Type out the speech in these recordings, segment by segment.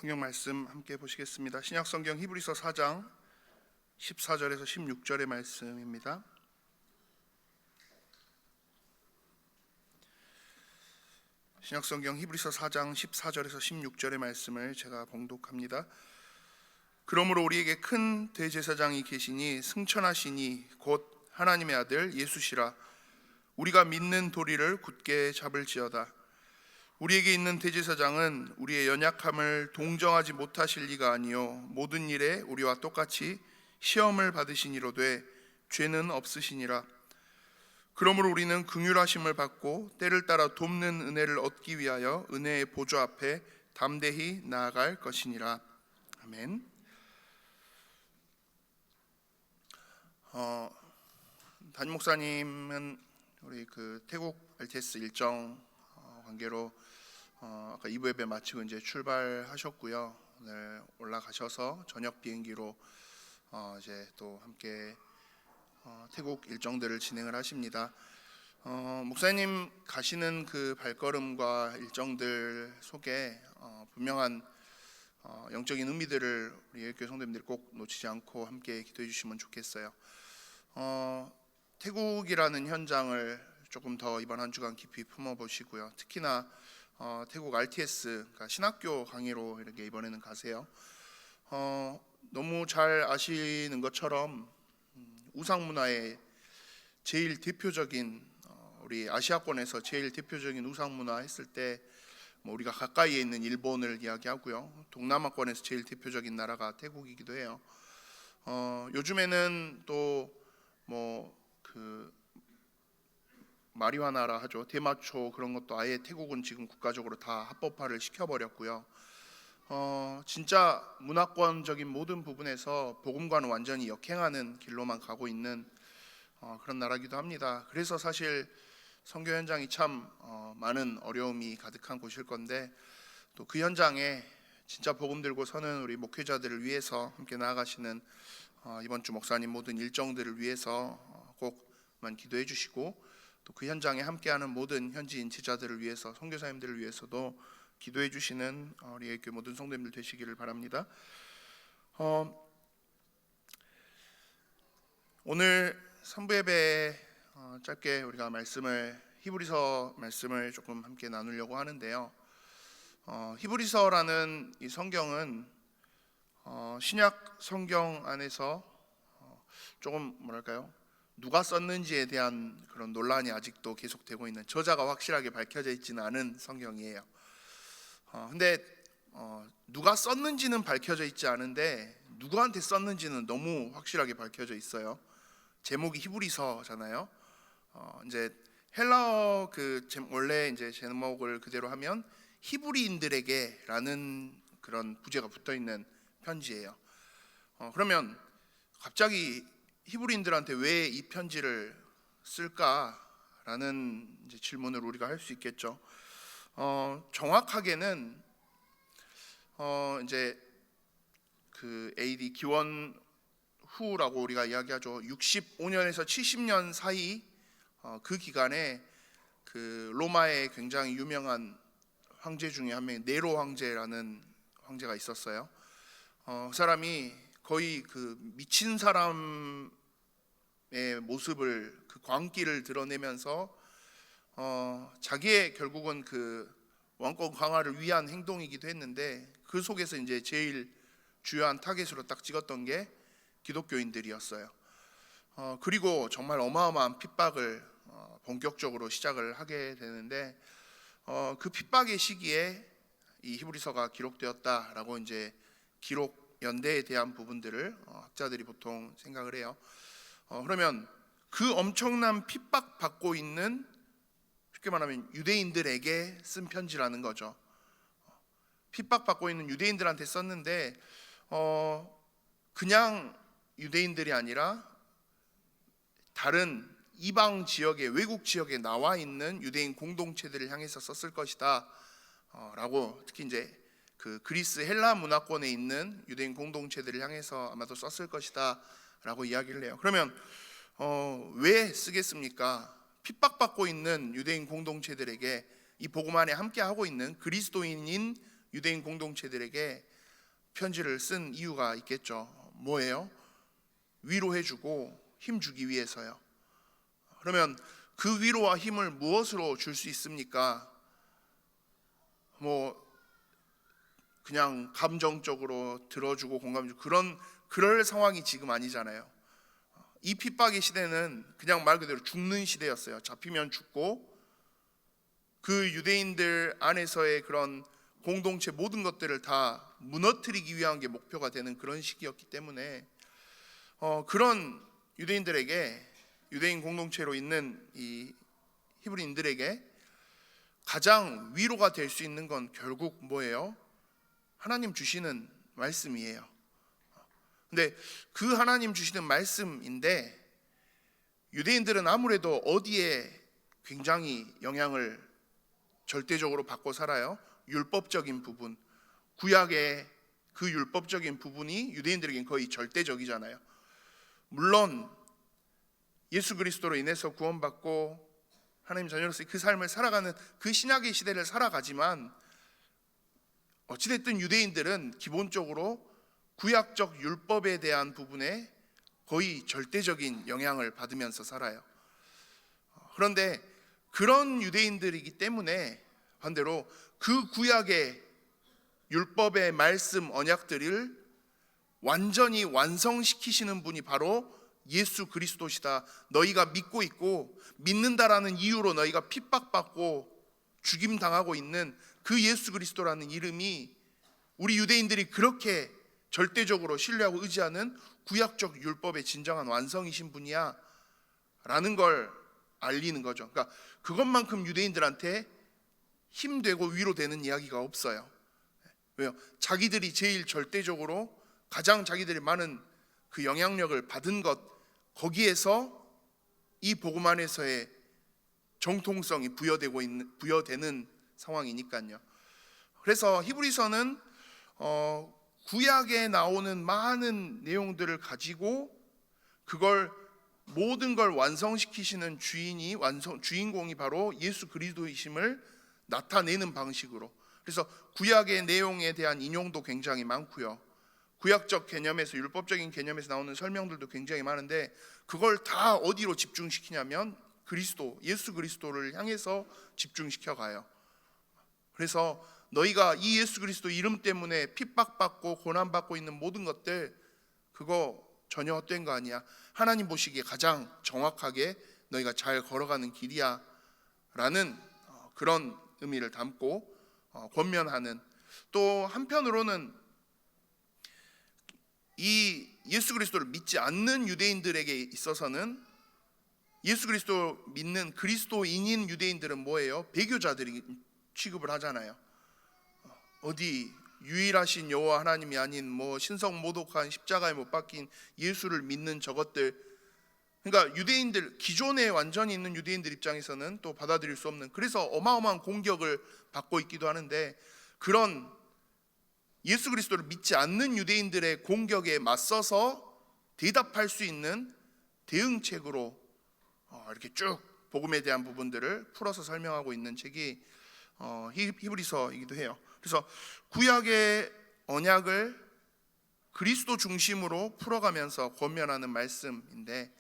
성경 말씀 함께 보시겠습니다. 신약 성경 히브리서 4장 14절에서 16절의 말씀입니다. 신약 성경 히브리서 4장 14절에서 16절의 말씀을 제가 봉독합니다. 그러므로 우리에게 큰 대제사장이 계시니 승천하시니 곧 하나님의 아들 예수시라. 우리가 믿는 도리를 굳게 잡을지어다. 우리에게 있는 대제사장은 우리의 연약함을 동정하지 못하실 리가 아니요 모든 일에 우리와 똑같이 시험을 받으시니로되 죄는 없으시니라. 그러므로 우리는 긍휼하심을 받고 때를 따라 돕는 은혜를 얻기 위하여 은혜의 보좌 앞에 담대히 나아갈 것이니라. 아멘. 담임 목사님은 우리 태국 RTS 일정 관계로 아까 2부 예배 마치고 이제 출발하셨고요. 오늘 올라가셔서 저녁 비행기로 이제 또 함께 태국 일정들을 진행을 하십니다. 목사님 가시는 그 발걸음과 일정들 속에 분명한 영적인 의미들을 우리 예교회 성도님들이 꼭 놓치지 않고 함께 기도해 주시면 좋겠어요. 태국이라는 현장을 조금 더 이번 한 주간 깊이 품어보시고요. 특히나 태국 RTS 그러니까 신학교 강의로 이렇게 이번에는 가세요. 너무 잘 아시는 것처럼 우상 문화의 제일 대표적인 우리 아시아권에서 제일 대표적인 우상 문화 했을 때 우리가 가까이에 있는 일본을 이야기하고요. 동남아권에서 제일 대표적인 나라가 태국이기도 해요. 요즘에는 또 마리화나라 하죠. 대마초 그런 것도 아예 태국은 지금 국가적으로 다 합법화를 시켜버렸고요. 진짜 문화권적인 모든 부분에서 복음과는 완전히 역행하는 길로만 가고 있는 그런 나라기도 합니다. 그래서 사실 선교 현장이 참 많은 어려움이 가득한 곳일 건데 또 그 현장에 진짜 복음 들고 서는 우리 목회자들을 위해서 함께 나아가시는 이번 주 목사님 모든 일정들을 위해서 꼭만 기도해 주시고 또 그 현장에 함께하는 모든 현지인 지자들을 위해서 선교사님들을 위해서도 기도해 주시는 우리 예교회 모든 성도님들 되시기를 바랍니다. 오늘 3부 예배에 짧게 우리가 히브리서 말씀을 조금 함께 나누려고 하는데요. 히브리서라는 이 성경은 신약 성경 안에서 조금 누가 썼는지에 대한 그런 논란이 아직도 계속되고 있는, 저자가 확실하게 밝혀져 있지는 않은 성경이에요. 근데 누가 썼는지는 밝혀져 있지 않은데 누구한테 썼는지는 너무 확실하게 밝혀져 있어요. 제목이 히브리서잖아요. 이제 헬라어 원래 이제 제목을 그대로 하면 히브리인들에게라는 그런 부제가 붙어 있는 편지예요. 그러면 갑자기 히브리인들한테 왜 이 편지를 쓸까라는 이제 질문을 우리가 할 수 있겠죠. 정확하게는 이제 AD 기원 후라고 우리가 이야기하죠. 65년에서 70년 사이 그 기간에 로마의 굉장히 유명한 황제 중에 한 명이 네로 황제라는 황제가 있었어요. 그 사람이 거의 미친 사람의 모습을 광기를 드러내면서 자기의 결국은 왕권 강화를 위한 행동이기도 했는데 그 속에서 이제 제일 주요한 타겟으로 딱 찍었던 게 기독교인들이었어요. 그리고 정말 어마어마한 핍박을 본격적으로 시작을 하게 되는데 그 핍박의 시기에 이 히브리서가 기록되었다라고 이제 기록 연대에 대한 부분들을 학자들이 보통 생각을 해요. 그러면 그 엄청난 핍박받고 있는, 쉽게 말하면 유대인들에게 쓴 편지라는 거죠. 핍박받고 있는 유대인들한테 썼는데 그냥 유대인들이 아니라 다른 이방 지역에, 외국 지역에 나와 있는 유대인 공동체들을 향해서 썼을 것이다 라고, 특히 이제 그리스 헬라 문화권에 있는 유대인 공동체들을 향해서 아마도 썼을 것이다 라고 이야기를 해요. 그러면 왜 쓰겠습니까? 핍박받고 있는 유대인 공동체들에게 이 복음 안에 함께 하고 있는 그리스도인인 유대인 공동체들에게 편지를 쓴 이유가 있겠죠. 뭐예요? 위로해주고 힘주기 위해서요. 그러면 그 위로와 힘을 무엇으로 줄 수 있습니까? 뭐 그냥 감정적으로 들어주고 공감해주고 그럴 상황이 지금 아니잖아요. 이 핍박의 시대는 그냥 말 그대로 죽는 시대였어요. 잡히면 죽고, 그 유대인들 안에서의 그런 공동체 모든 것들을 다 무너뜨리기 위한 게 목표가 되는 그런 시기였기 때문에 그런 유대인들에게, 유대인 공동체로 있는 이 히브리인들에게 가장 위로가 될 수 있는 건 결국 뭐예요? 하나님 주시는 말씀이에요. 근데 그 하나님 주시는 말씀인데, 유대인들은 아무래도 어디에 굉장히 영향을 절대적으로 받고 살아요? 율법적인 부분, 구약의 그 율법적인 부분이 유대인들에겐 거의 절대적이잖아요. 물론 예수 그리스도로 인해서 구원받고 하나님 자녀로서 그 삶을 살아가는 그 신약의 시대를 살아가지만, 어찌됐든 유대인들은 기본적으로 구약적 율법에 대한 부분에 거의 절대적인 영향을 받으면서 살아요. 그런데 그런 유대인들이기 때문에 반대로 그 구약의 율법의 말씀 언약들을 완전히 완성시키시는 분이 바로 예수 그리스도시다. 너희가 믿고 있고 믿는다라는 이유로 너희가 핍박받고 죽임당하고 있는 그 예수 그리스도라는 이름이 우리 유대인들이 그렇게 절대적으로 신뢰하고 의지하는 구약적 율법의 진정한 완성이신 분이야 라는 걸 알리는 거죠. 그러니까 그것만큼 유대인들한테 힘되고 위로되는 이야기가 없어요. 왜요? 자기들이 제일 절대적으로 가장 자기들이 많은 그 영향력을 받은 것, 거기에서 이 복음 안에서의 정통성이 부여되는 상황이니까요. 그래서 히브리서는 구약에 나오는 많은 내용들을 가지고 그걸 모든 걸 완성시키시는 주인공이 바로 예수 그리스도이심을 나타내는 방식으로. 그래서 구약의 내용에 대한 인용도 굉장히 많고요. 구약적 개념에서, 율법적인 개념에서 나오는 설명들도 굉장히 많은데 그걸 다 어디로 집중시키냐면 그리스도, 예수 그리스도를 향해서 집중시켜 가요. 그래서 너희가 이 예수 그리스도 이름 때문에 핍박받고 고난받고 있는 모든 것들, 그거 전혀 헛된 거 아니야. 하나님 보시기에 가장 정확하게 너희가 잘 걸어가는 길이야 라는 그런 의미를 담고 권면하는, 또 한편으로는 이 예수 그리스도를 믿지 않는 유대인들에게 있어서는 예수 그리스도 믿는 그리스도인인 유대인들은 뭐예요? 배교자들이 취급을 하잖아요. 어디 유일하신 여호와 하나님이 아닌 뭐 신성 모독한 십자가에 못 박힌 예수를 믿는 저것들. 그러니까 유대인들, 기존에 완전히 있는 유대인들 입장에서는 또 받아들일 수 없는, 그래서 어마어마한 공격을 받고 있기도 하는데, 그런 예수 그리스도를 믿지 않는 유대인들의 공격에 맞서서 대답할 수 있는 대응책으로 이렇게 쭉 복음에 대한 부분들을 풀어서 설명하고 있는 책이 히브리서이기도 해요. 그래서 구약의 언약을 그리스도 중심으로 풀어가면서 권면하는 말씀인데,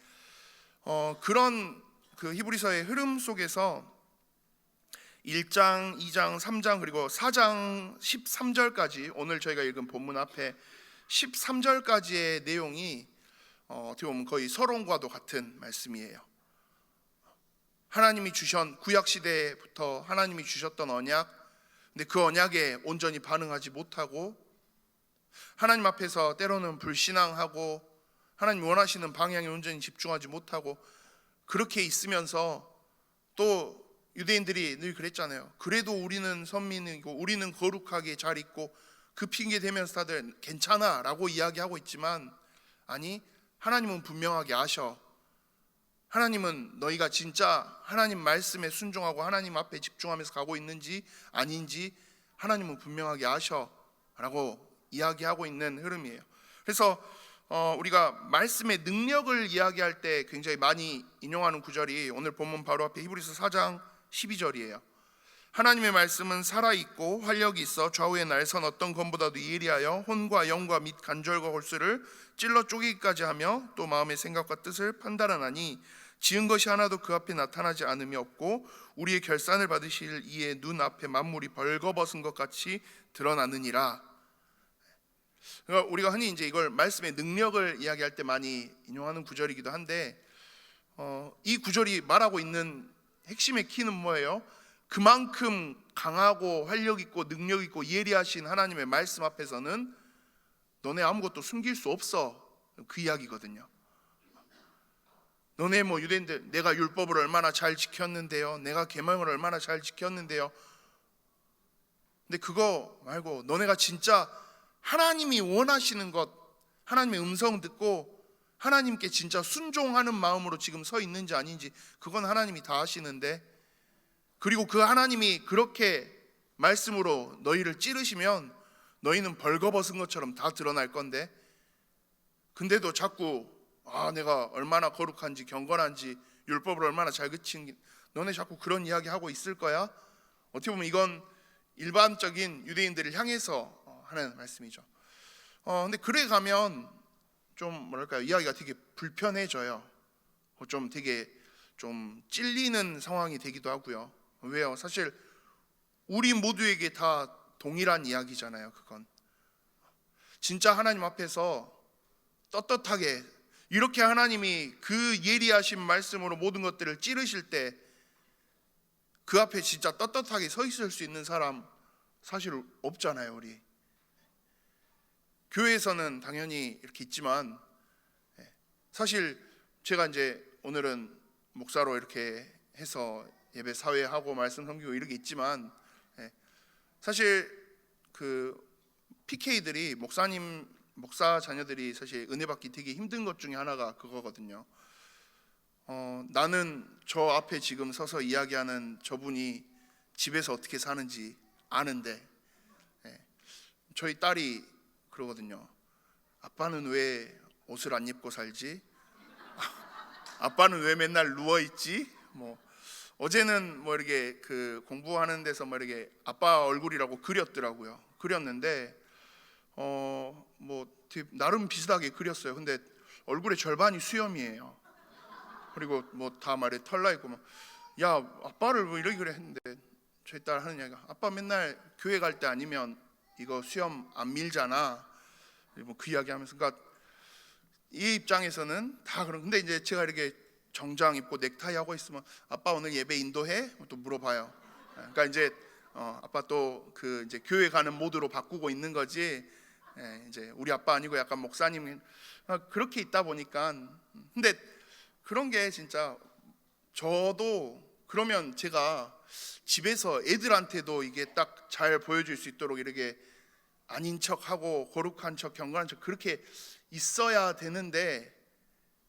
그런 그 히브리서의 흐름 속에서 1장, 2장, 3장 그리고 4장 13절까지, 오늘 저희가 읽은 본문 앞에 13절까지의 내용이 어떻게 보면 거의 서론과도 같은 말씀이에요. 하나님이 주신, 구약 시대부터 하나님이 주셨던 언약, 근데 그 언약에 온전히 반응하지 못하고 하나님 앞에서 때로는 불신앙하고 하나님 원하시는 방향에 온전히 집중하지 못하고 그렇게 있으면서, 또 유대인들이 늘 그랬잖아요. 그래도 우리는 선민이고 우리는 거룩하게 잘 있고, 그 핑계 대면서 다들 괜찮아 라고 이야기하고 있지만, 아니, 하나님은 분명하게 아셔. 하나님은 너희가 진짜 하나님 말씀에 순종하고 하나님 앞에 집중하면서 가고 있는지 아닌지 하나님은 분명하게 아셔 라고 이야기하고 있는 흐름이에요. 그래서 우리가 말씀의 능력을 이야기할 때 굉장히 많이 인용하는 구절이 오늘 본문 바로 앞에 히브리서 4장 12절이에요. 하나님의 말씀은 살아있고 활력이 있어 좌우의 날선 어떤 검보다도 예리하여 혼과 영과 및 관절과 골수를 찔러 쪼개기까지 하며 또 마음의 생각과 뜻을 판단하나니 지은 것이 하나도 그 앞에 나타나지 않음이 없고 우리의 결산을 받으실 이의 눈앞에 만물이 벌거벗은 것 같이 드러나느니라. 그러니까 우리가 흔히 이제 이걸 말씀의 능력을 이야기할 때 많이 인용하는 구절이기도 한데 이 구절이 말하고 있는 핵심의 키는 뭐예요? 그만큼 강하고 활력 있고 능력 있고 예리하신 하나님의 말씀 앞에서는 너네 아무것도 숨길 수 없어, 그 이야기거든요. 너네 뭐 유대인들 내가 율법을 얼마나 잘 지켰는데요, 내가 계명을 얼마나 잘 지켰는데요. 근데 그거 말고 너네가 진짜 하나님이 원하시는 것, 하나님의 음성 듣고 하나님께 진짜 순종하는 마음으로 지금 서 있는지 아닌지 그건 하나님이 다 아시는데, 그리고 그 하나님이 그렇게 말씀으로 너희를 찌르시면 너희는 벌거벗은 것처럼 다 드러날 건데, 근데도 자꾸 내가 얼마나 거룩한지 경건한지 율법을 얼마나 잘 그친지 너네 자꾸 그런 이야기 하고 있을 거야? 어떻게 보면 이건 일반적인 유대인들을 향해서 하는 말씀이죠. 근데 그래 가면 좀 뭐랄까요, 이야기가 되게 불편해져요. 좀 되게 좀 찔리는 상황이 되기도 하고요. 왜요? 사실 우리 모두에게 다 동일한 이야기잖아요. 그건 진짜 하나님 앞에서 떳떳하게 이렇게 하나님이 그 예리하신 말씀으로 모든 것들을 찌르실 때 그 앞에 진짜 떳떳하게 서 있을 수 있는 사람 사실 없잖아요. 우리 교회에서는 당연히 이렇게 있지만, 사실 제가 이제 오늘은 목사로 이렇게 해서 예배 사회하고 말씀 섬기고 이렇게 있지만, 사실 그 PK들이 목사 자녀들이 사실 은혜 받기 되게 힘든 것 중에 하나가 그거거든요. 나는 저 앞에 지금 서서 이야기하는 저분이 집에서 어떻게 사는지 아는데, 저희 딸이 그러거든요. 아빠는 왜 옷을 안 입고 살지? 아빠는 왜 맨날 누워 있지? 뭐 어제는 뭐 이렇게 그 공부하는 데서 뭐 이렇게 아빠 얼굴이라고 그렸더라고요. 그렸는데 뭐 나름 비슷하게 그렸어요. 근데 얼굴의 절반이 수염이에요. 그리고 뭐 다 말에 털나 있고 막, 야 아빠를 뭐 이렇게 그래 했는데 저희 딸 하는 얘기가, 아빠 맨날 교회 갈 때 아니면 이거 수염 안 밀잖아. 뭐 그 이야기하면서, 그러니까 이 입장에서는 다 그런. 근데 이제 제가 이렇게 정장 입고 넥타이 하고 있으면 아빠 오늘 예배 인도해? 또 물어봐요. 그러니까 이제 아빠 또 그 이제 교회 가는 모드로 바꾸고 있는 거지. 이제 우리 아빠 아니고 약간 목사님 그렇게 있다 보니까. 근데 그런 게 진짜 저도 그러면 제가 집에서 애들한테도 이게 딱 잘 보여줄 수 있도록 이렇게 아닌 척하고 거룩한 척 경건한 척 그렇게 있어야 되는데,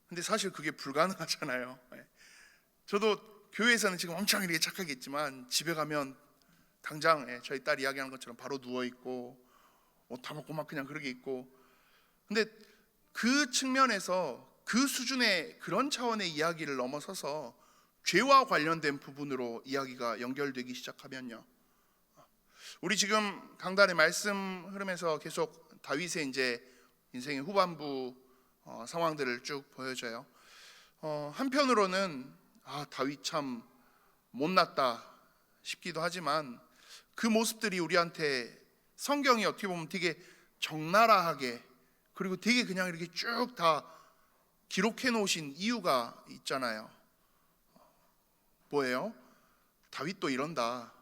근데 사실 그게 불가능하잖아요. 저도 교회에서는 지금 엄청 이렇게 착하게 있지만 집에 가면 당장 저희 딸 이야기하는 것처럼 바로 누워 있고 옷 다 벗고 막 그냥 그렇게 있고. 근데 그 측면에서 그 수준의 그런 차원의 이야기를 넘어서서 죄와 관련된 부분으로 이야기가 연결되기 시작하면요, 우리 지금 강단의 말씀 흐름에서 계속 다윗의 이제 인생의 후반부 상황들을 쭉 보여줘요. 한편으로는 다윗 참 못났다 싶기도 하지만 그 모습들이 우리한테 성경이 어떻게 보면 되게 적나라하게 그리고 되게 그냥 이렇게 쭉 다 기록해 놓으신 이유가 있잖아요. 뭐예요? 다윗도 이런다.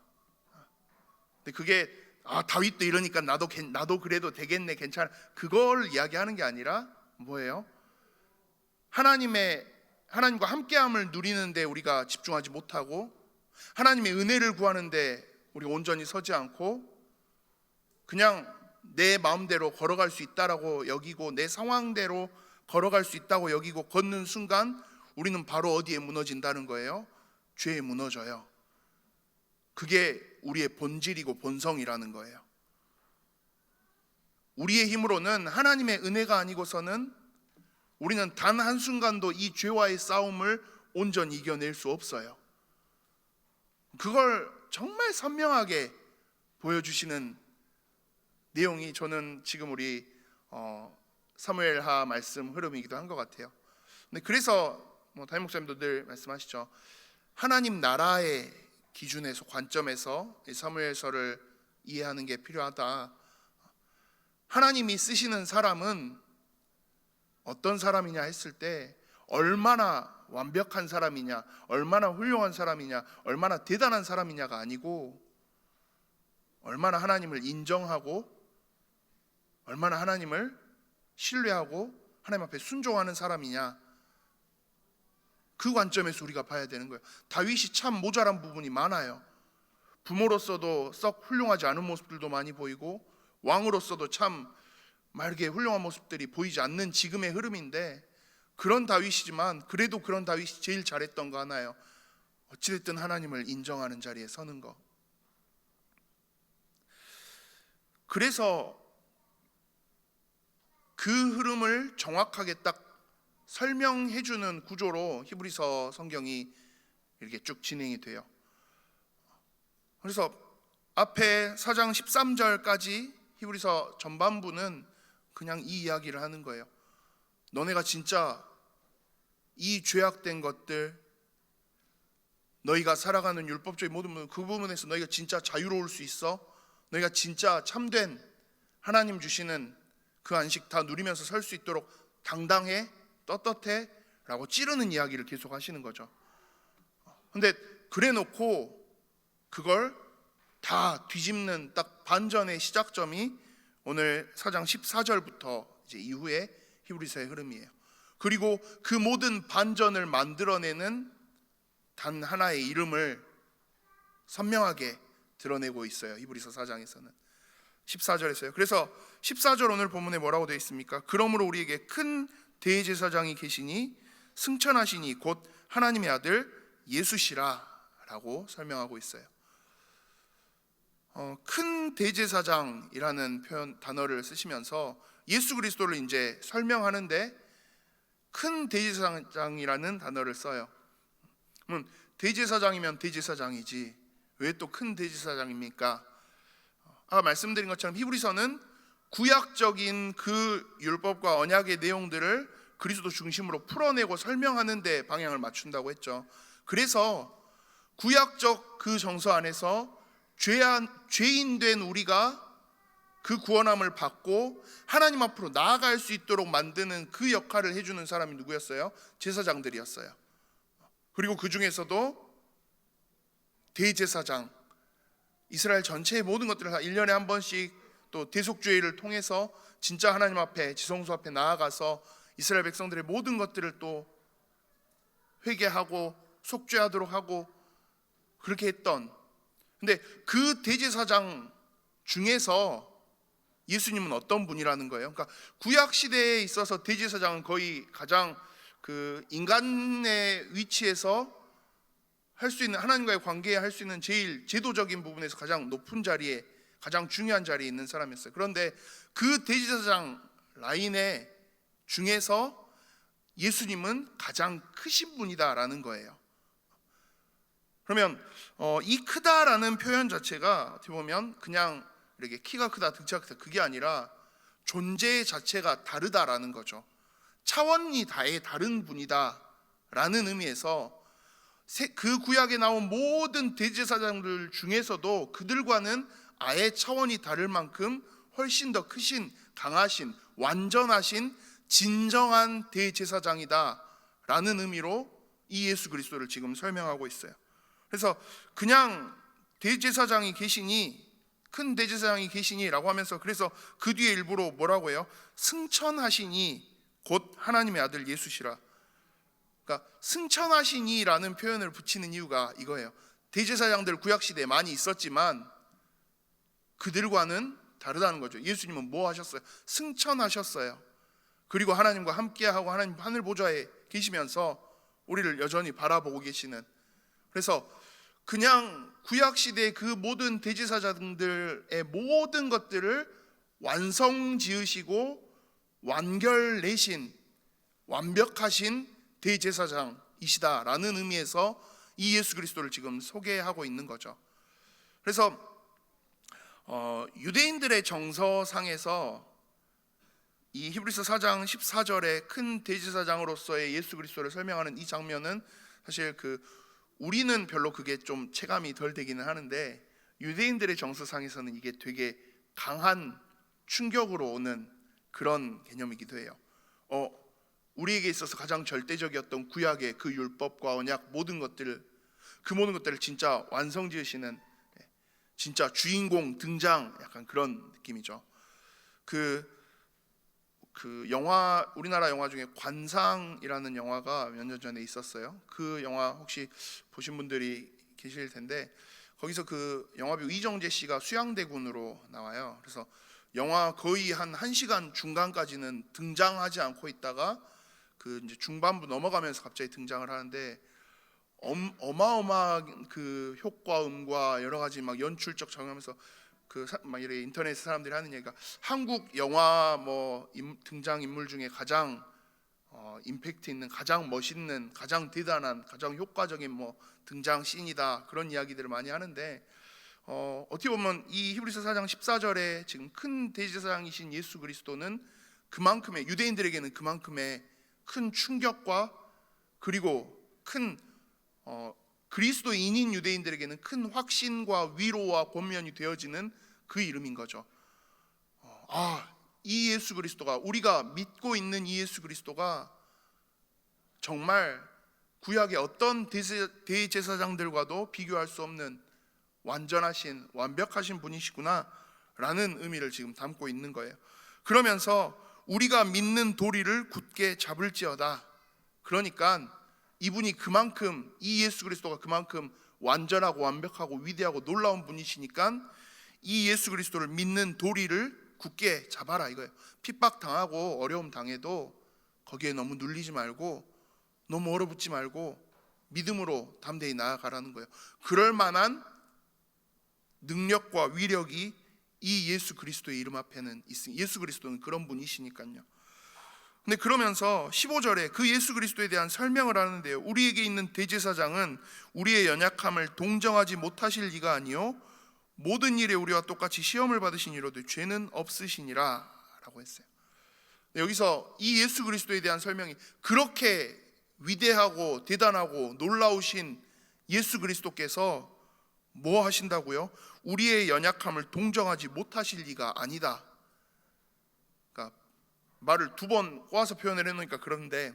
근데 그게 다윗도 이러니까 나도 그래도 되겠네, 괜찮아, 그걸 이야기하는 게 아니라 뭐예요? 하나님과 함께함을 누리는데 우리가 집중하지 못하고 하나님의 은혜를 구하는데 우리가 온전히 서지 않고 그냥 내 마음대로 걸어갈 수 있다라고 여기고 내 상황대로 걸어갈 수 있다고 여기고 걷는 순간 우리는 바로 어디에 무너진다는 거예요? 죄에 무너져요. 그게 우리의 본질이고 본성이라는 거예요. 우리의 힘으로는 하나님의 은혜가 아니고서는 우리는 단 한순간도 이 죄와의 싸움을 온전히 이겨낼 수 없어요. 그걸 정말 선명하게 보여주시는 내용이 저는 지금 우리 사무엘하 말씀 흐름이기도 한 것 같아요. 근데 그래서 담임 목사님도 늘 말씀하시죠. 하나님 나라의 기준에서 관점에서 이 사무엘서를 이해하는 게 필요하다. 하나님이 쓰시는 사람은 어떤 사람이냐 했을 때 얼마나 완벽한 사람이냐, 얼마나 훌륭한 사람이냐, 얼마나 대단한 사람이냐가 아니고 얼마나 하나님을 인정하고 얼마나 하나님을 신뢰하고 하나님 앞에 순종하는 사람이냐, 그 관점에서 우리가 봐야 되는 거예요. 다윗이 참 모자란 부분이 많아요. 부모로서도 썩 훌륭하지 않은 모습들도 많이 보이고 왕으로서도 참 말게 훌륭한 모습들이 보이지 않는 지금의 흐름인데, 그런 다윗이지만 그래도 그런 다윗이 제일 잘했던 거 하나요. 어찌됐든 하나님을 인정하는 자리에 서는 거. 그래서 그 흐름을 정확하게 딱 설명해주는 구조로 히브리서 성경이 이렇게 쭉 진행이 돼요. 그래서 앞에 4장 13절까지 히브리서 전반부는 그냥 이 이야기를 하는 거예요. 너네가 진짜 이 죄악된 것들, 너희가 살아가는 율법적인 모든 부분, 그 부분에서 너희가 진짜 자유로울 수 있어? 너희가 진짜 참된 하나님 주시는 그 안식 다 누리면서 살 수 있도록 당당해? 떳떳해? 라고 찌르는 이야기를 계속 하시는 거죠. 근데 그래 놓고 그걸 다 뒤집는 딱 반전의 시작점이 오늘 4장 14절부터 이제 이후에 히브리서의 흐름이에요. 그리고 그 모든 반전을 만들어내는 단 하나의 이름을 선명하게 드러내고 있어요. 히브리서 4장에서는 14절에서요. 그래서 14절 오늘 본문에 뭐라고 되어 있습니까? 그러므로 우리에게 큰 대제사장이 계시니 승천하시니 곧 하나님의 아들 예수시라 라고 설명하고 있어요. 큰 대제사장이라는 표현 단어를 쓰시면서 예수 그리스도를 이제 설명하는데 큰 대제사장이라는 단어를 써요. 그러면 대제사장이면 대제사장이지 왜 또 큰 대제사장입니까? 아까 말씀드린 것처럼 히브리서는 구약적인 그 율법과 언약의 내용들을 그리스도 중심으로 풀어내고 설명하는 데 방향을 맞춘다고 했죠. 그래서 구약적 그 정서 안에서 죄인 된 우리가 그 구원함을 받고 하나님 앞으로 나아갈 수 있도록 만드는 그 역할을 해주는 사람이 누구였어요? 제사장들이었어요. 그리고 그 중에서도 대제사장, 이스라엘 전체의 모든 것들을 다 1년에 한 번씩 또 대속죄를 통해서 진짜 하나님 앞에 지성소 앞에 나아가서 이스라엘 백성들의 모든 것들을 또 회개하고 속죄하도록 하고 그렇게 했던, 근데 그 대제사장 중에서 예수님은 어떤 분이라는 거예요? 그러니까 구약 시대에 있어서 대제사장은 거의 가장 그 인간의 위치에서 할 수 있는, 하나님과의 관계에 할 수 있는 제일 제도적인 부분에서 가장 높은 자리에, 가장 중요한 자리에 있는 사람이었어요. 그런데 그 대제사장 라인의 중에서 예수님은 가장 크신 분이다라는 거예요. 그러면 이 크다라는 표현 자체가 어떻게 보면 그냥 이렇게 키가 크다, 등치가 크다 그게 아니라 존재 자체가 다르다라는 거죠. 차원이 다해 다른 분이다라는 의미에서 그 구약에 나온 모든 대제사장들 중에서도 그들과는 아예 차원이 다를 만큼 훨씬 더 크신, 강하신, 완전하신 진정한 대제사장이다라는 의미로 이 예수 그리스도를 지금 설명하고 있어요. 그래서 그냥 대제사장이 계시니, 큰 대제사장이 계시니라고 하면서 그래서 그 뒤에 일부러 뭐라고 해요? 승천하시니 곧 하나님의 아들 예수시라. 그러니까 승천하시니라는 표현을 붙이는 이유가 이거예요. 대제사장들 구약시대에 많이 있었지만 그들과는 다르다는 거죠. 예수님은 뭐 하셨어요? 승천하셨어요. 그리고 하나님과 함께하고 하나님 하늘 보좌에 계시면서 우리를 여전히 바라보고 계시는, 그래서 그냥 구약시대의 그 모든 대제사장들의 모든 것들을 완성 지으시고 완결내신 완벽하신 대제사장이시다라는 의미에서 이 예수 그리스도를 지금 소개하고 있는 거죠. 그래서 유대인들의 정서상에서 이 히브리서 4장 14절에 큰 대제사장으로서의 예수 그리스도를 설명하는 이 장면은 사실 우리는 별로 그게 좀 체감이 덜 되기는 하는데, 유대인들의 정서상에서는 이게 되게 강한 충격으로 오는 그런 개념이기도 해요. 우리에게 있어서 가장 절대적이었던 구약의 그 율법과 언약 모든 것들을 진짜 완성지으시는, 진짜 주인공 등장, 약간 그런 느낌이죠. 영화, 우리나라 영화 중에 관상이라는 영화가 몇 년 전에 있었어요. 그 영화 혹시 보신 분들이 계실 텐데, 거기서 그 영화배우 이정재 씨가 수양대군으로 나와요. 그래서 영화 거의 한 1시간 중간까지는 등장하지 않고 있다가 이제 중반부 넘어가면서 갑자기 등장을 하는데, 어마어마한 그 효과음과 여러 가지 막 연출적 장면하면서 막 이래 인터넷 사람들이 하는 얘기가, 한국 영화 등장 인물 중에 가장 임팩트 있는, 가장 멋있는, 가장 대단한, 가장 효과적인 등장 씬이다, 그런 이야기들을 많이 하는데, 어떻게 보면 이 히브리서 4장 14절에 지금 큰 대제사장이신 예수 그리스도는 그만큼의, 유대인들에게는 그만큼의 큰 충격과, 그리고 큰 그리스도인인 유대인들에게는 큰 확신과 위로와 권면이 되어지는 그 이름인 거죠. 이 예수 그리스도가, 우리가 믿고 있는 이 예수 그리스도가 정말 구약의 어떤 대제사장들과도 비교할 수 없는 완전하신, 완벽하신 분이시구나 라는 의미를 지금 담고 있는 거예요. 그러면서 우리가 믿는 도리를 굳게 잡을지어다. 그러니까 이분이 그만큼, 이 예수 그리스도가 그만큼 완전하고 완벽하고 위대하고 놀라운 분이시니까 이 예수 그리스도를 믿는 도리를 굳게 잡아라 이거예요. 핍박당하고 어려움 당해도 거기에 너무 눌리지 말고, 너무 얼어붙지 말고 믿음으로 담대히 나아가라는 거예요. 그럴 만한 능력과 위력이 이 예수 그리스도의 이름 앞에는 있으니, 예수 그리스도는 그런 분이시니까요. 근데 그러면서 15절에 그 예수 그리스도에 대한 설명을 하는데요, 우리에게 있는 대제사장은 우리의 연약함을 동정하지 못하실 리가 아니요 모든 일에 우리와 똑같이 시험을 받으신 이로도 죄는 없으시니라 라고 했어요. 여기서 이 예수 그리스도에 대한 설명이, 그렇게 위대하고 대단하고 놀라우신 예수 그리스도께서 뭐 하신다고요? 우리의 연약함을 동정하지 못하실 리가 아니다. 그러니까 말을 두 번 꼬아서 표현을 해놓으니까 그런데,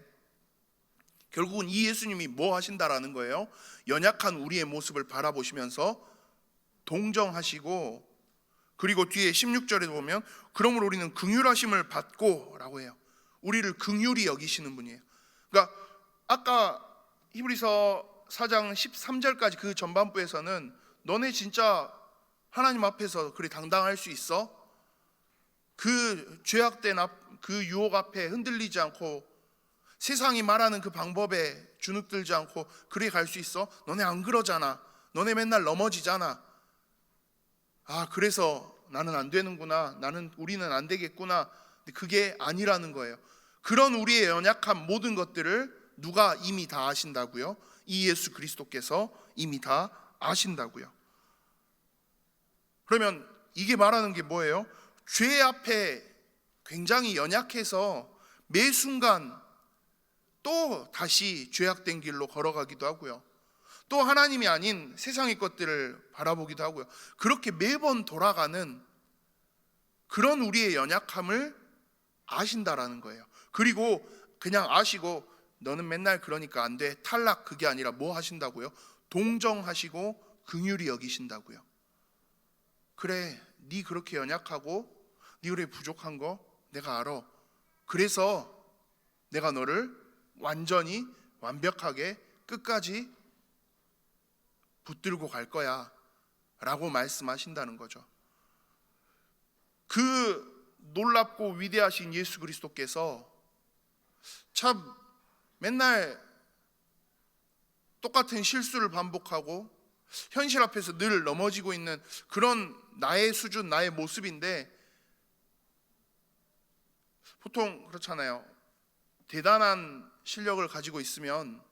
결국은 이 예수님이 뭐 하신다라는 거예요. 연약한 우리의 모습을 바라보시면서 동정하시고, 그리고 뒤에 16절에 보면 그러므로 우리는 긍휼하심을 받고 라고 해요. 우리를 긍휼히 여기시는 분이에요. 그러니까 아까 히브리서 4장 13절까지 그 전반부에서는 너네 진짜 하나님 앞에서 그래 당당할 수 있어? 그 죄악된 그 유혹 앞에 흔들리지 않고, 세상이 말하는 그 방법에 주눅들지 않고 그래 갈 수 있어? 너네 안 그러잖아. 너네 맨날 넘어지잖아. 그래서 나는 안 되는구나, 우리는 안 되겠구나. 근데 그게 아니라는 거예요. 그런 우리의 연약한 모든 것들을 누가 이미 다 아신다고요? 이 예수 그리스도께서 이미 다 아신다고요. 그러면 이게 말하는 게 뭐예요? 죄 앞에 굉장히 연약해서 매 순간 또 다시 죄악된 길로 걸어가기도 하고요, 또 하나님이 아닌 세상의 것들을 바라보기도 하고요. 그렇게 매번 돌아가는 그런 우리의 연약함을 아신다라는 거예요. 그리고 그냥 아시고 너는 맨날 그러니까 안 돼, 탈락, 그게 아니라 뭐 하신다고요? 동정하시고 긍휼히 여기신다고요. 그래, 네 그렇게 연약하고 네 그렇게 부족한 거 내가 알아. 그래서 내가 너를 완전히 완벽하게 끝까지 붙들고 갈 거야 라고 말씀하신다는 거죠. 그 놀랍고 위대하신 예수 그리스도께서 참 맨날 똑같은 실수를 반복하고 현실 앞에서 늘 넘어지고 있는 그런 나의 수준, 나의 모습인데, 보통 그렇잖아요. 대단한 실력을 가지고 있으면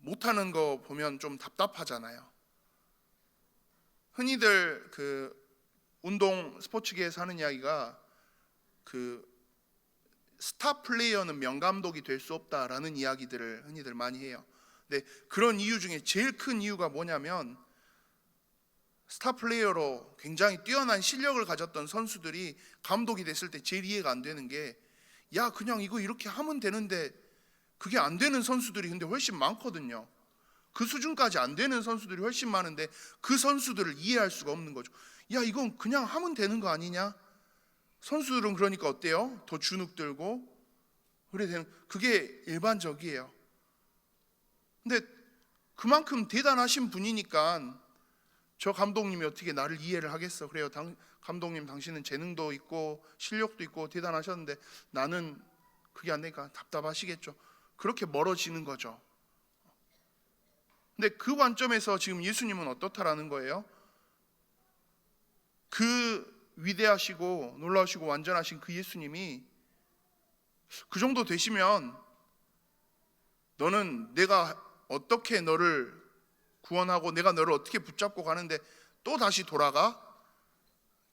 못하는 거 보면 좀 답답하잖아요. 흔히들 그 운동 스포츠계에서 하는 이야기가 그 스타 플레이어는 명감독이 될 수 없다라는 이야기들을 흔히들 많이 해요. 근데 그런 이유 중에 제일 큰 이유가 뭐냐면 스타 플레이어로 굉장히 뛰어난 실력을 가졌던 선수들이 감독이 됐을 때 제일 이해가 안 되는 게, 야 그냥 이거 이렇게 하면 되는데 그게 안 되는 선수들이 근데 훨씬 많거든요. 그 수준까지 안 되는 선수들이 훨씬 많은데 그 선수들을 이해할 수가 없는 거죠. 야 이건 그냥 하면 되는 거 아니냐? 선수들은 그러니까 어때요? 더 주눅 들고 그래 되는, 그게 일반적이에요. 근데 그만큼 대단하신 분이니까 저 감독님이 어떻게 나를 이해를 하겠어? 그래요. 감독님 당신은 재능도 있고 실력도 있고 대단하셨는데 나는 그게 안 되니까 답답하시겠죠. 그렇게 멀어지는 거죠. 근데 그 관점에서 지금 예수님은 어떻다라는 거예요? 그 위대하시고 놀라우시고 완전하신 그 예수님이 그 정도 되시면 너는 내가 어떻게 너를 구원하고 내가 너를 어떻게 붙잡고 가는데 또 다시 돌아가?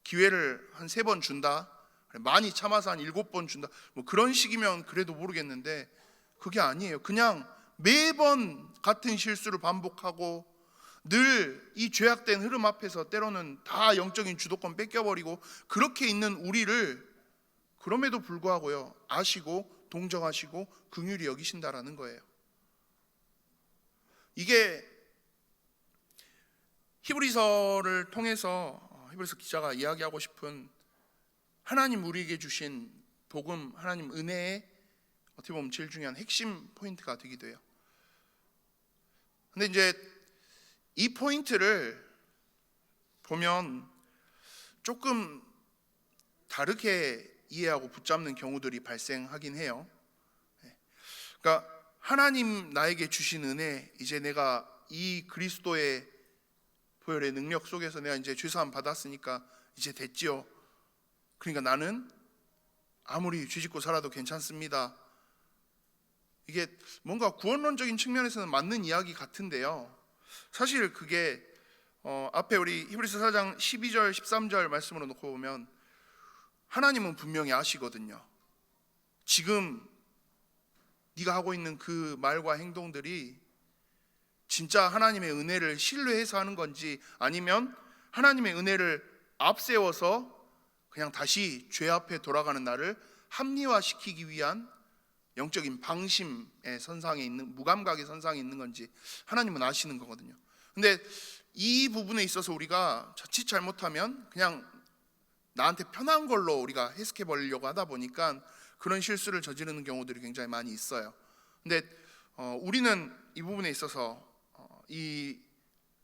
기회를 한 3번 준다, 많이 참아서 한 7번 준다, 뭐 그런 식이면 그래도 모르겠는데 그게 아니에요. 그냥 매번 같은 실수를 반복하고 늘 이 죄악된 흐름 앞에서 때로는 다 영적인 주도권 뺏겨버리고 그렇게 있는 우리를 그럼에도 불구하고요 아시고 동정하시고 긍휼히 여기신다라는 거예요. 이게 히브리서를 통해서 히브리서 기자가 이야기하고 싶은 하나님 우리에게 주신 복음, 하나님 은혜의 어떻게 보면 제일 중요한 핵심 포인트가 되기도 해요. 근데 이제 이 포인트를 보면 조금 다르게 이해하고 붙잡는 경우들이 발생하긴 해요. 그러니까 하나님 나에게 주신 은혜, 이제 내가 이 그리스도의 보혈의 능력 속에서 내가 이제 죄사함 받았으니까 이제 됐지요. 그러니까 나는 아무리 죄짓고 살아도 괜찮습니다. 이게 뭔가 구원론적인 측면에서는 맞는 이야기 같은데요. 사실 그게 앞에 우리 히브리서 4장 12절 13절 말씀으로 놓고 보면 하나님은 분명히 아시거든요. 지금 네가 하고 있는 그 말과 행동들이 진짜 하나님의 은혜를 신뢰해서 하는 건지 아니면 하나님의 은혜를 앞세워서 그냥 다시 죄 앞에 돌아가는 나를 합리화시키기 위한 영적인 방심의 선상에 있는, 무감각의 선상에 있는 건지 하나님은 아시는 거거든요. 근데 이 부분에 있어서 우리가 자칫 잘못하면 그냥 나한테 편한 걸로 우리가 해석해 버리려고 하다 보니까 그런 실수를 저지르는 경우들이 굉장히 많이 있어요. 근데 우리는 이 부분에 있어서 이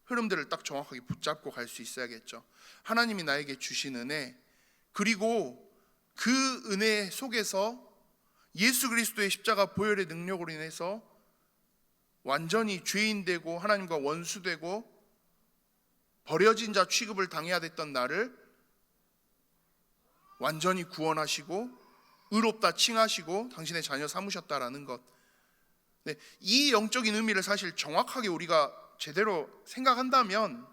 흐름들을 딱 정확하게 붙잡고 갈 수 있어야겠죠. 하나님이 나에게 주신 은혜, 그리고 그 은혜 속에서 예수 그리스도의 십자가 보혈의 능력으로 인해서 완전히 죄인 되고 하나님과 원수되고 버려진 자 취급을 당해야 됐던 나를 완전히 구원하시고 의롭다 칭하시고 당신의 자녀 삼으셨다라는 것. 네, 이 영적인 의미를 사실 정확하게 우리가 제대로 생각한다면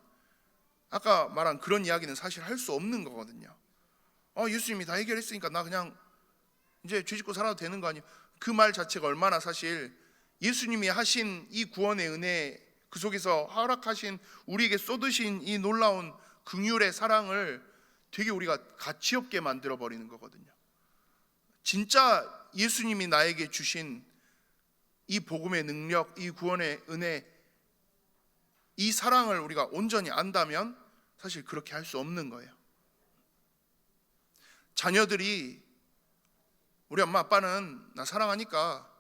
아까 말한 그런 이야기는 사실 할 수 없는 거거든요. 예수님이 다 해결했으니까 나 그냥 이제 죄 짓고 살아도 되는 거 아니에요? 그 말 자체가 얼마나 사실 예수님이 하신 이 구원의 은혜, 그 속에서 허락하신 우리에게 쏟으신 이 놀라운 긍휼의 사랑을 되게 우리가 가치 없게 만들어 버리는 거거든요. 진짜 예수님이 나에게 주신 이 복음의 능력, 이 구원의 은혜, 이 사랑을 우리가 온전히 안다면 사실 그렇게 할 수 없는 거예요. 자녀들이 우리 엄마 아빠는 나 사랑하니까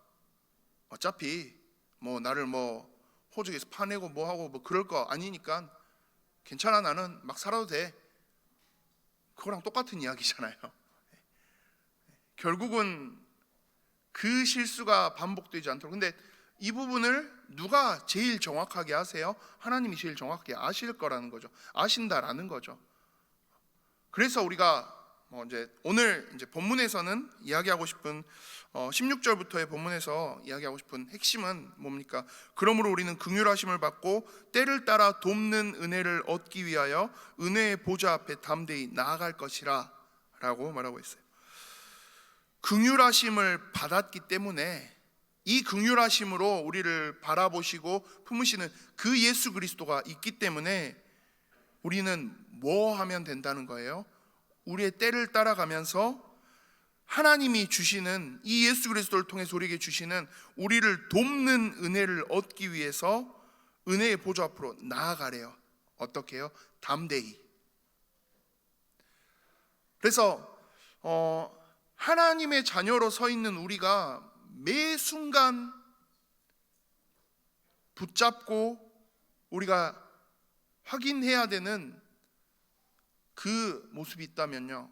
어차피 뭐 나를 뭐 호적에서 파내고 뭐 하고 뭐 그럴 거 아니니까 괜찮아, 나는 막 살아도 돼. 그거랑 똑같은 이야기잖아요. 결국은 그 실수가 반복되지 않도록. 근데 이 부분을 누가 제일 정확하게 아세요? 하나님이 제일 정확하게 아실 거라는 거죠. 아신다라는 거죠. 그래서 우리가 이제 오늘 이제 본문에서는 이야기하고 싶은 16절부터의 본문에서 이야기하고 싶은 핵심은 뭡니까? 그러므로 우리는 긍휼하심을 받고 때를 따라 돕는 은혜를 얻기 위하여 은혜의 보좌 앞에 담대히 나아갈 것이라 라고 말하고 있어요. 긍휼하심을 받았기 때문에 이 긍휼하심으로 우리를 바라보시고 품으시는 그 예수 그리스도가 있기 때문에 우리는 뭐 하면 된다는 거예요? 우리의 때를 따라가면서 하나님이 주시는 이 예수 그리스도를 통해서 우리에게 주시는 우리를 돕는 은혜를 얻기 위해서 은혜의 보좌 앞으로 나아가래요. 어떻게 해요? 담대히. 그래서 하나님의 자녀로 서 있는 우리가 매 순간 붙잡고 우리가 확인해야 되는 그 모습이 있다면요,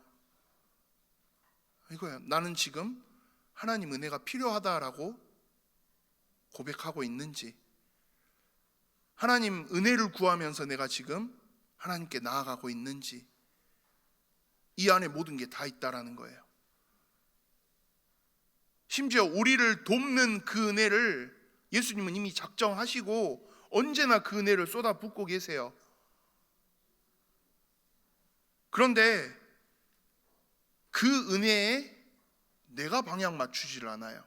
이거예요. 나는 지금 하나님 은혜가 필요하다라고 고백하고 있는지, 하나님 은혜를 구하면서 내가 지금 하나님께 나아가고 있는지, 이 안에 모든 게 다 있다라는 거예요. 심지어 우리를 돕는 그 은혜를 예수님은 이미 작정하시고 언제나 그 은혜를 쏟아붓고 계세요. 그런데 그 은혜에 내가 방향 맞추지를 않아요.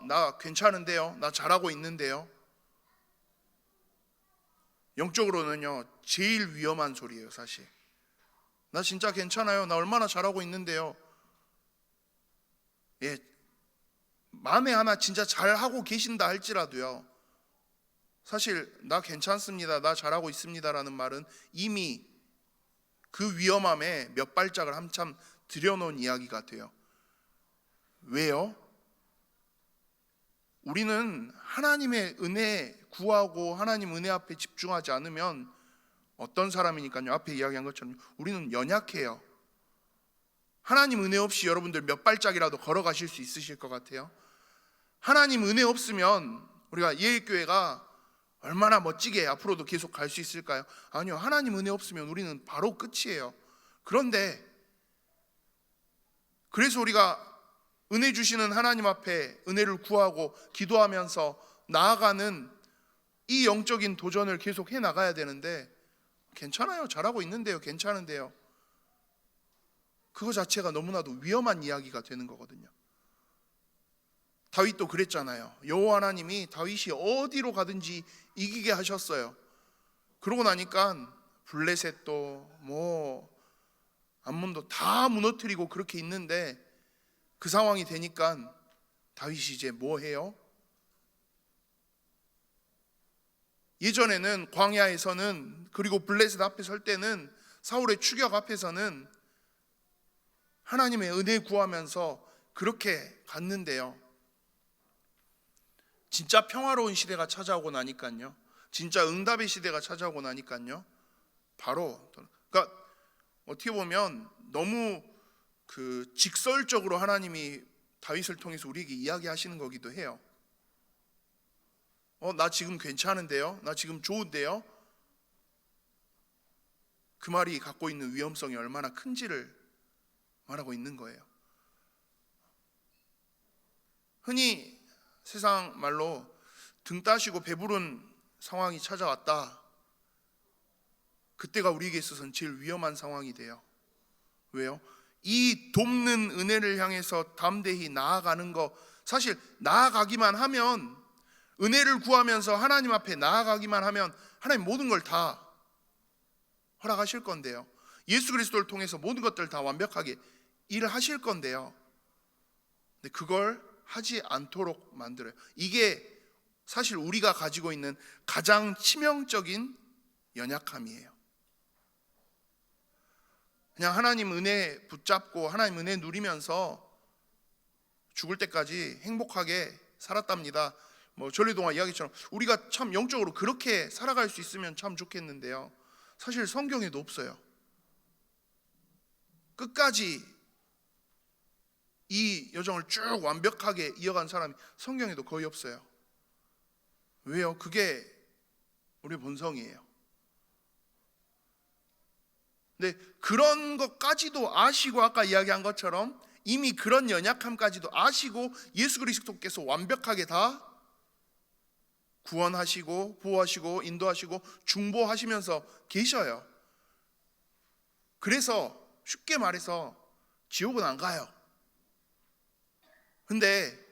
나 괜찮은데요, 나 잘하고 있는데요. 영적으로는요 제일 위험한 소리예요. 사실 나 진짜 괜찮아요, 나 얼마나 잘하고 있는데요. 만에 하나 진짜 잘하고 계신다 할지라도요, 사실 나 괜찮습니다, 나 잘하고 있습니다라는 말은 이미 그 위험함에 몇 발짝을 한참 들여놓은 이야기가 돼요. 왜요? 우리는 하나님의 은혜 구하고 하나님 은혜 앞에 집중하지 않으면 어떤 사람이니까요, 앞에 이야기한 것처럼 우리는 연약해요. 하나님 은혜 없이 여러분들 몇 발짝이라도 걸어가실 수 있으실 것 같아요? 하나님 은혜 없으면 우리가 예일교회가 얼마나 멋지게 앞으로도 계속 갈 수 있을까요? 아니요, 하나님 은혜 없으면 우리는 바로 끝이에요. 그런데 그래서 우리가 은혜 주시는 하나님 앞에 은혜를 구하고 기도하면서 나아가는 이 영적인 도전을 계속 해 나가야 되는데, 괜찮아요, 잘하고 있는데요, 괜찮은데요, 그거 자체가 너무나도 위험한 이야기가 되는 거거든요. 다윗도 그랬잖아요. 여호와 하나님이 다윗이 어디로 가든지 이기게 하셨어요. 그러고 나니까 블레셋도 암몬도 다 무너뜨리고 그렇게 있는데, 그 상황이 되니까 다윗이 이제 뭐 해요? 예전에는 광야에서는, 그리고 블레셋 앞에 설 때는, 사울의 추격 앞에서는 하나님의 은혜 구하면서 그렇게 갔는데요, 진짜 평화로운 시대가 찾아오고 나니까요, 진짜 응답의 시대가 찾아오고 나니까요, 바로 그러니까 어떻게 보면 너무 직설적으로 하나님이 다윗을 통해서 우리에게 이야기하시는 거기도 해요. 나 지금 괜찮은데요, 나 지금 좋은데요, 그 말이 갖고 있는 위험성이 얼마나 큰지를 말하고 있는 거예요. 흔히 세상 말로 등 따시고 배부른 상황이 찾아왔다, 그때가 우리에게 있어서는 제일 위험한 상황이 돼요. 왜요? 이 돕는 은혜를 향해서 담대히 나아가는 거, 사실 나아가기만 하면, 은혜를 구하면서 하나님 앞에 나아가기만 하면 하나님 모든 걸 다 허락하실 건데요, 예수 그리스도를 통해서 모든 것들을 다 완벽하게 일을 하실 건데요, 근데 그걸 하지 않도록 만들어요. 이게 사실 우리가 가지고 있는 가장 치명적인 연약함이에요. 그냥 하나님 은혜 붙잡고 하나님 은혜 누리면서 죽을 때까지 행복하게 살았답니다. 전래동화 이야기처럼 우리가 참 영적으로 그렇게 살아갈 수 있으면 참 좋겠는데요, 사실 성경에도 없어요. 끝까지 이 여정을 쭉 완벽하게 이어간 사람이 성경에도 거의 없어요. 왜요? 그게 우리 본성이에요. 근데 그런 것까지도 아시고 아까 이야기한 것처럼 이미 그런 연약함까지도 아시고 예수 그리스도께서 완벽하게 다 구원하시고 보호하시고 인도하시고 중보하시면서 계셔요. 그래서 쉽게 말해서 지옥은 안 가요. 근데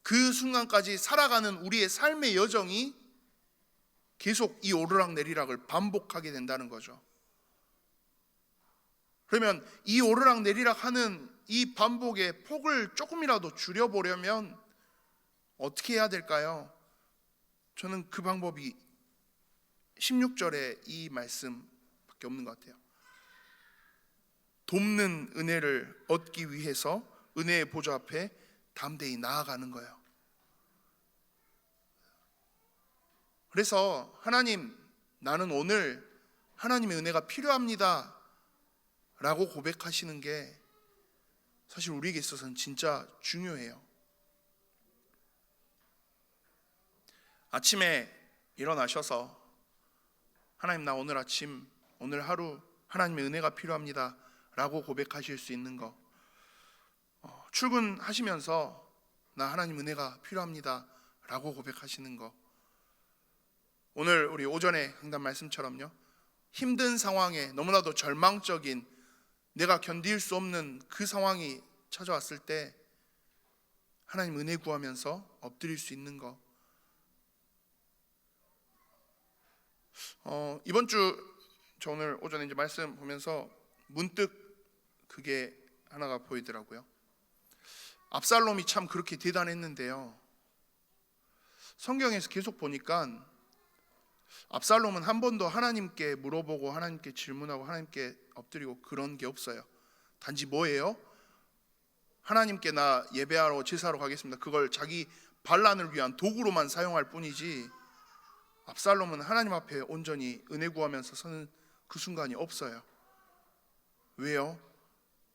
그 순간까지 살아가는 우리의 삶의 여정이 계속 이 오르락내리락을 반복하게 된다는 거죠. 그러면 이 오르락내리락 하는 이 반복의 폭을 조금이라도 줄여보려면 어떻게 해야 될까요? 저는 그 방법이 16절의 이 말씀밖에 없는 것 같아요. 돕는 은혜를 얻기 위해서 은혜의 보좌 앞에 담대히 나아가는 거예요. 그래서 하나님, 나는 오늘 하나님의 은혜가 필요합니다 라고 고백하시는 게 사실 우리에게 있어서는 진짜 중요해요. 아침에 일어나셔서 하나님, 나 오늘 아침, 오늘 하루 하나님의 은혜가 필요합니다 라고 고백하실 수 있는 거, 출근하시면서 나 하나님 은혜가 필요합니다 라고 고백하시는 거, 오늘 우리 오전에 강단 말씀처럼요, 힘든 상황에 너무나도 절망적인 내가 견딜 수 없는 그 상황이 찾아왔을 때 하나님 은혜 구하면서 엎드릴 수 있는 거. 이번 주 저 오늘 오전에 이제 말씀 보면서 문득 그게 하나가 보이더라고요. 압살롬이 참 그렇게 대단했는데요, 성경에서 계속 보니까 압살롬은 한 번도 하나님께 물어보고 하나님께 질문하고 하나님께 엎드리고 그런 게 없어요. 단지 뭐예요? 하나님께 나 예배하러 제사하러 가겠습니다, 그걸 자기 반란을 위한 도구로만 사용할 뿐이지 압살롬은 하나님 앞에 온전히 은혜 구하면서 서는 그 순간이 없어요. 왜요?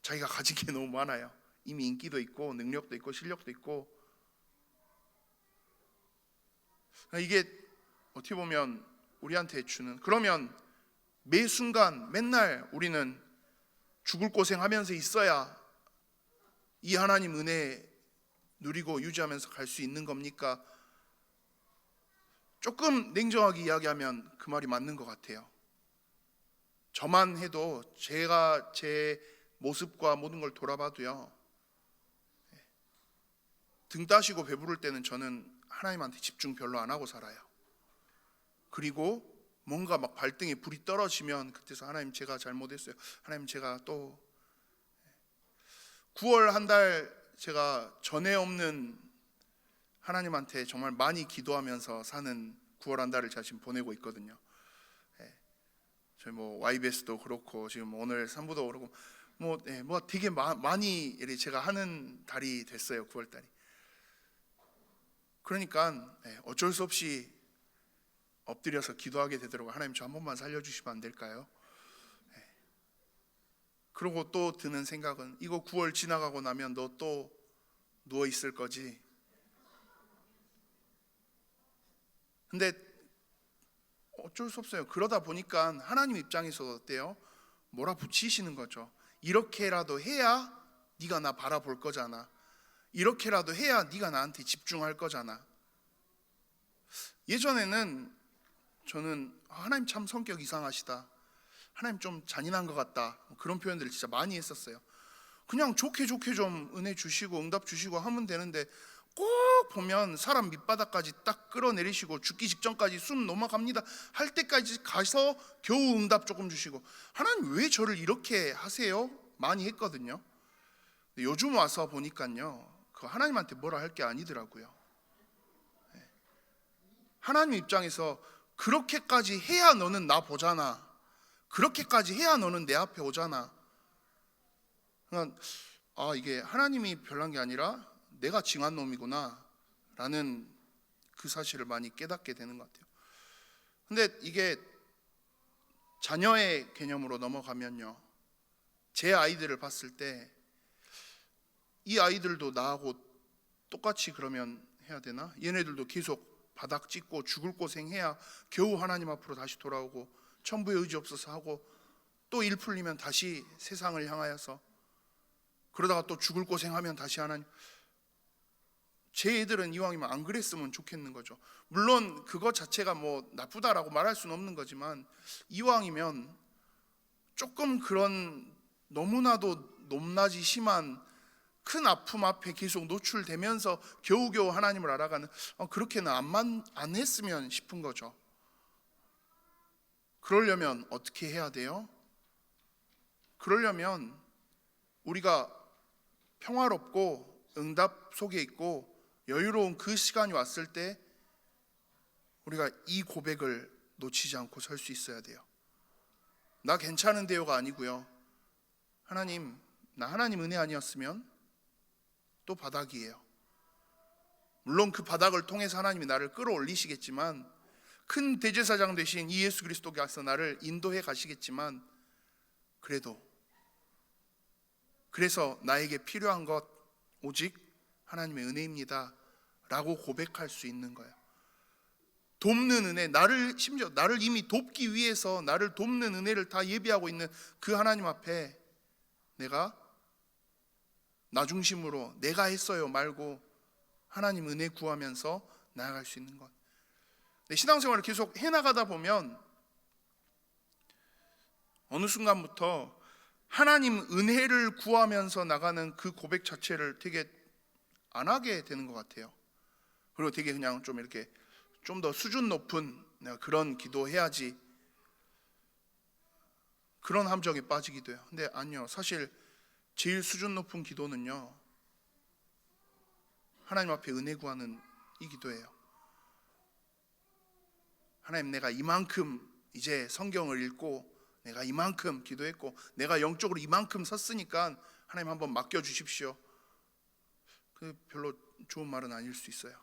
자기가 가진 게 너무 많아요. 이미 인기도 있고 능력도 있고 실력도 있고. 이게 어떻게 보면 우리한테 주는, 그러면 매 순간 맨날 우리는 죽을 고생하면서 있어야 이 하나님 은혜 누리고 유지하면서 갈 수 있는 겁니까? 조금 냉정하게 이야기하면 그 말이 맞는 것 같아요. 저만 해도 제가 제 모습과 모든 걸 돌아봐도요, 등 따시고 배부를 때는 저는 하나님한테 집중 별로 안 하고 살아요. 그리고 뭔가 막 발등에 불이 떨어지면 그때서 하나님 제가 잘못했어요, 하나님 제가 또 9월 한 달 제가 전에 없는 하나님한테 정말 많이 기도하면서 사는 9월 한 달을 제가 지금 보내고 있거든요. 저희 뭐 YBS도 그렇고 지금 오늘 3부도 그렇고 뭐 되게 많이 제가 하는 달이 됐어요, 9월 달이. 그러니까 어쩔 수 없이 엎드려서 기도하게 되더라고요. 하나님 저 한 번만 살려주시면 안 될까요? 그러고 또 드는 생각은 이거 9월 지나가고 나면 너 또 누워 있을 거지. 근데 어쩔 수 없어요. 그러다 보니까 하나님 입장에서 어때요? 몰아붙이시는 거죠. 이렇게라도 해야 네가 나 바라볼 거잖아. 이렇게라도 해야 네가 나한테 집중할 거잖아. 예전에는 저는 하나님 참 성격 이상하시다, 하나님 좀 잔인한 것 같다, 그런 표현들을 진짜 많이 했었어요. 그냥 좋게 좀 은혜 주시고 응답 주시고 하면 되는데 꼭 보면 사람 밑바닥까지 딱 끌어내리시고 죽기 직전까지 숨 넘어갑니다 할 때까지 가서 겨우 응답 조금 주시고, 하나님 왜 저를 이렇게 하세요? 많이 했거든요. 요즘 와서 보니까요, 그 하나님한테 뭐라 할 게 아니더라고요. 하나님 입장에서 그렇게까지 해야 너는 나 보잖아, 그렇게까지 해야 너는 내 앞에 오잖아. 그러니까 이게 하나님이 별난 게 아니라 내가 징한 놈이구나 라는 그 사실을 많이 깨닫게 되는 것 같아요. 근데 이게 자녀의 개념으로 넘어가면요, 제 아이들을 봤을 때 이 아이들도 나하고 똑같이 그러면 해야 되나? 얘네들도 계속 바닥 찢고 죽을 고생해야 겨우 하나님 앞으로 다시 돌아오고 천부에 의지 없어서 하고 또 일 풀리면 다시 세상을 향하여서 그러다가 또 죽을 고생하면 다시 하나님. 제 애들은 이왕이면 안 그랬으면 좋겠는 거죠. 물론 그것 자체가 뭐 나쁘다라고 말할 수는 없는 거지만 이왕이면 조금 그런 너무나도 높낮이 심한 큰 아픔 앞에 계속 노출되면서 겨우겨우 하나님을 알아가는 그렇게는 안 했으면 싶은 거죠. 그러려면 어떻게 해야 돼요? 그러려면 우리가 평화롭고 응답 속에 있고 여유로운 그 시간이 왔을 때 우리가 이 고백을 놓치지 않고 설 수 있어야 돼요. 나 괜찮은데요가 아니고요. 하나님, 나 하나님 은혜 아니었으면 또 바닥이에요. 물론 그 바닥을 통해서 하나님이 나를 끌어올리시겠지만 큰 대제사장 되신 이 예수 그리스도께서 나를 인도해 가시겠지만 그래서 나에게 필요한 것 오직 하나님의 은혜입니다 라고 고백할 수 있는 거예요. 돕는 은혜, 심지어 나를 이미 돕기 위해서 나를 돕는 은혜를 다 예비하고 있는 그 하나님 앞에 내가 나 중심으로 내가 했어요 말고 하나님 은혜 구하면서 나아갈 수 있는 것. 신앙생활을 계속 해나가다 보면 어느 순간부터 하나님 은혜를 구하면서 나가는 그 고백 자체를 되게 안 하게 되는 것 같아요. 그리고 되게 그냥 좀 이렇게 좀 더 수준 높은 내가 그런 기도해야지 그런 함정에 빠지기도 해요. 근데 아니요, 사실 제일 수준 높은 기도는요 하나님 앞에 은혜 구하는 이 기도예요. 하나님, 내가 이만큼 이제 성경을 읽고 내가 이만큼 기도했고 내가 영적으로 이만큼 섰으니까 하나님 한번 맡겨주십시오. 그 별로 좋은 말은 아닐 수 있어요.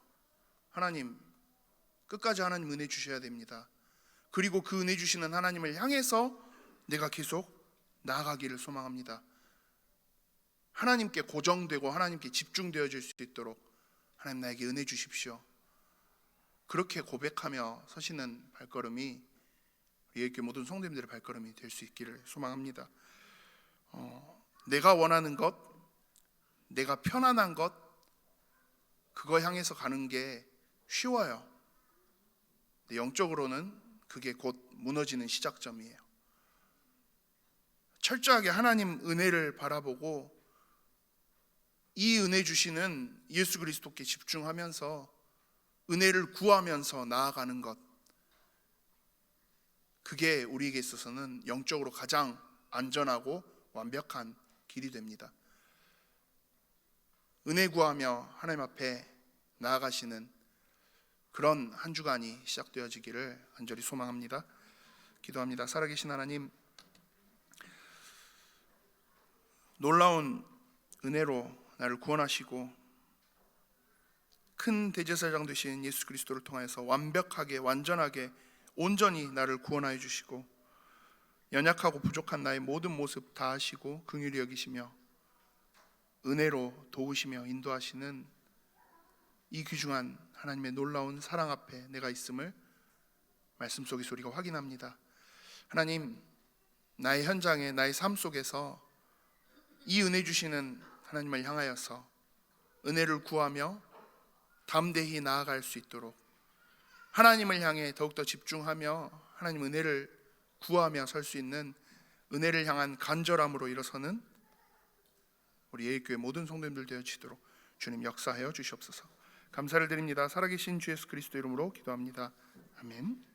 하나님, 끝까지 하나님 은혜 주셔야 됩니다. 그리고 그 은혜 주시는 하나님을 향해서 내가 계속 나아가기를 소망합니다. 하나님께 고정되고 하나님께 집중되어질 수 있도록 하나님 나에게 은혜 주십시오. 그렇게 고백하며 서시는 발걸음이 예의교회 모든 성도님들의 발걸음이 될 수 있기를 소망합니다. 내가 원하는 것, 내가 편안한 것, 그거 향해서 가는 게 쉬워요. 영적으로는 그게 곧 무너지는 시작점이에요. 철저하게 하나님 은혜를 바라보고 이 은혜 주시는 예수 그리스도께 집중하면서 은혜를 구하면서 나아가는 것, 그게 우리에게 있어서는 영적으로 가장 안전하고 완벽한 길이 됩니다. 은혜 구하며 하나님 앞에 나아가시는 그런 한 주간이 시작되어지기를 간절히 소망합니다. 기도합니다. 살아계신 하나님, 놀라운 은혜로 나를 구원하시고 큰 대제사장 되신 예수 그리스도를 통하여서 완벽하게 완전하게 온전히 나를 구원하여 주시고 연약하고 부족한 나의 모든 모습 다 아시고 긍휼히 여기시며 은혜로 도우시며 인도하시는 이 귀중한 하나님의 놀라운 사랑 앞에 내가 있음을 말씀 속에서 우리가 확인합니다. 하나님, 나의 현장에 나의 삶 속에서 이 은혜 주시는 하나님을 향하여서 은혜를 구하며 담대히 나아갈 수 있도록 하나님을 향해 더욱더 집중하며 하나님 은혜를 구하며 설 수 있는 은혜를 향한 간절함으로 일어서는 우리 예의교회 모든 성도님들 되어지도록 주님 역사하여 주시옵소서. 감사를 드립니다. 살아계신 주 예수 그리스도 이름으로 기도합니다. 아멘.